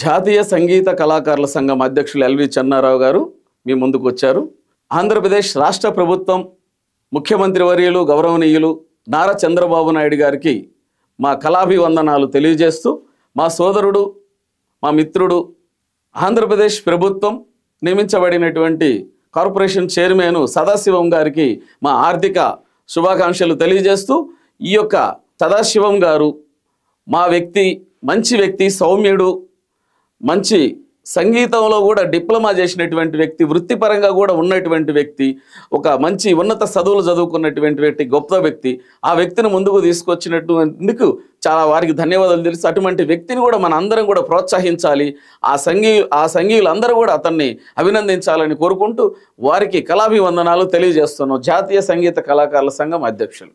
జాతీయ సంగీత కళాకారుల సంఘం అధ్యక్షులు ఎల్వి చెన్నారావు గారు మీ ముందుకు వచ్చారు. ఆంధ్రప్రదేశ్ రాష్ట్ర ప్రభుత్వం ముఖ్యమంత్రి వర్యులు గౌరవనీయులు నారా చంద్రబాబు నాయుడు గారికి మా కళాభివందనాలు తెలియజేస్తూ, మా సోదరుడు, మా మిత్రుడు, ఆంధ్రప్రదేశ్ ప్రభుత్వం నియమించబడినటువంటి కార్పొరేషన్ చైర్మన్ సదాశివం గారికి మా ఆర్థిక శుభాకాంక్షలు తెలియజేస్తూ, ఈ యొక్క సదాశివం గారు మా వ్యక్తి, మంచి వ్యక్తి, సౌమ్యుడు, మంచి సంగీతంలో కూడా డిప్లొమా చేసినటువంటి వ్యక్తి, వృత్తిపరంగా కూడా ఉన్నటువంటి వ్యక్తి, ఒక మంచి ఉన్నత చదువులు చదువుకున్నటువంటి వ్యక్తి, గొప్ప వ్యక్తి. ఆ వ్యక్తిని ముందుకు తీసుకొచ్చినట్టుకు చాలా వారికి ధన్యవాదాలు తెలుసు. అటువంటి వ్యక్తిని కూడా మన అందరం కూడా ప్రోత్సహించాలి. ఆ సంఘీయులందరూ కూడా అతన్ని అభినందించాలని కోరుకుంటూ వారికి కళాభివందనాలు తెలియజేస్తున్నాం. జాతీయ సంగీత కళాకారుల సంఘం అధ్యక్షులు.